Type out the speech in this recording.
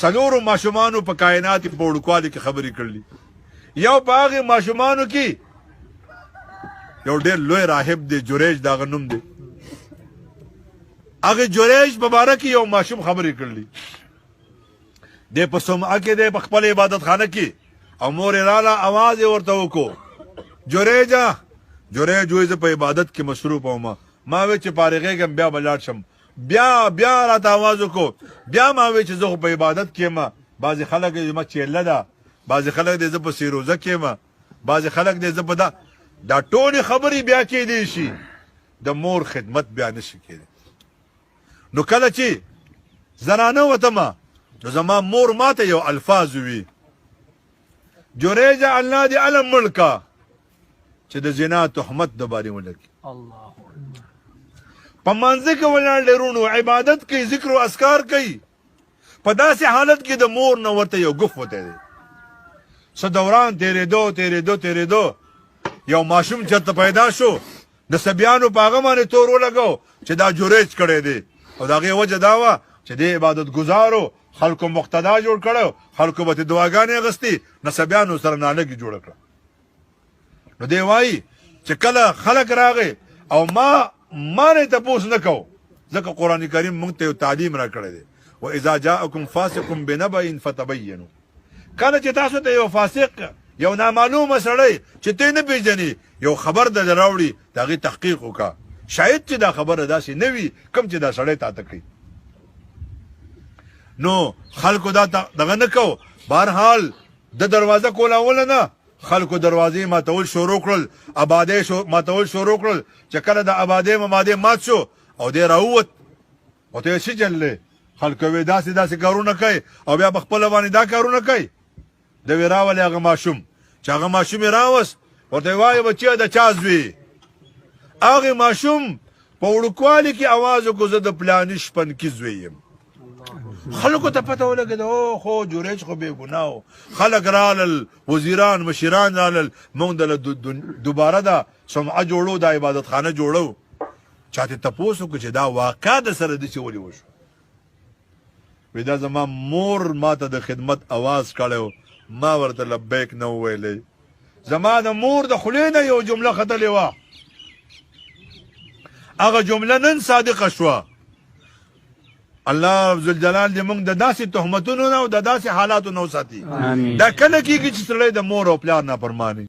څلورو ماشومانو په کائنات په وړوکوالي کې خبرې کړلې. یو په هغې ماشومانو کې یو ډېر لوی راهب دی، جریج د هغه نوم دی. هغې جریج په باره کې یو ماشوم خبرې کړلې. دی په صومعه کې دی، په خپل عبادت خانه کې، او مور یې راله اواز یې ورته وکړو، جریجه. جریج وایي زه په عبادت کې مصروف وم. ما وی چې فارغېږم بیا به لاړ شم. بیا راته اواز وکړو، بیا ما وی چې زه خو په عبادت کې یم. بعضې خلک یې زما چیله ده، بعضې خلک دی زه په سیروزه کې یم، بعضې خلک دی زه په دا ټولې خبرې بیا کېدی شي، د مور خدمت بیا نه شي کېدی. نو کله چې زنانه وتمه نو زما مور ماته یو الفاظ وي، جریجه الله دې علم مړ کا چې د زنا تهمت د بارې ولګي. په منځه کې ولاړ ډېرونو عبادت کوي، ذکر و اذکار کوي، په داسې حالت کې د مور نه ورته یو ګف وتی دی. څه دوران تېرېدو یو ماشوم چېرته پیدا شو، د سبیانو په هغه باندې تور ولګو چې دا جریج کړی دی، او د هغې وجه دا وه چې دی عبادت ګزارو، خلکو مقتدا جوړ کړی، خلکو به ترې دعاګانې اخېستې، نسبیانو سره نالګي جوړه کړه. نو دی وایي چې کله خلک راغی او ما نه تپوس نه کو، ځکه قرآن کریم موږ ته یو تعلیم را کړی دی، واذا جاءکم فاسق بنبأ فتبینوا. کله چې تاسو ته یو فاسق، یو نامعلومه سړی چې ته نه پېژنې یو خبر د راوړي، د هغې تحقیق وکړه، شاید چې دا خبره داسې نه وي کوم چې دا سړی تا ته کوي. نو خلکو دا دغه نه کو. بهرحال د دروازه کولاوله نه، خلکو دروازې ماتول شروع کړل، آبادۍ ماتول شروع کړل. چې کله د آبادۍ ممادې مات شو او دی راووت او ته یې سجن دی، خلکو وی داسې کارونه کوي او بیا په خپله باندې دا کارونه کوي. د وی راولې هغه ماشوم، چې هغه ماشوم یې راوست، ورته یې وایي بچیه د چا زوی؟ هغې ماشوم په وړوکوالي کې اواز وکړو زه د پلاني شپنکي زوی یم. خلکو ته پته ولګېده او خو جریج خو بې ګناه و. خلک رالل، وزیران مشران رالل، موږ دله دوباره دا صومعه جوړو، دا عبادت خانه جوړو. چا ته تپوس وکړو چې دا واقع د سره داسې ولې وشو؟ وی دا زما مور ما ته د خدمت اواز کړی، ما ورته لبیک نه وویلی. زما د مور د خولې نه یو جمله ختلې وه، هغه جمله نن صادقه شوه. الله ذوالجلال دې موږ د داسې تهمتونو نه او د داسې حالاتو نه وساتي. دا کله کېږي چې سړی د مور او پلار نافرماني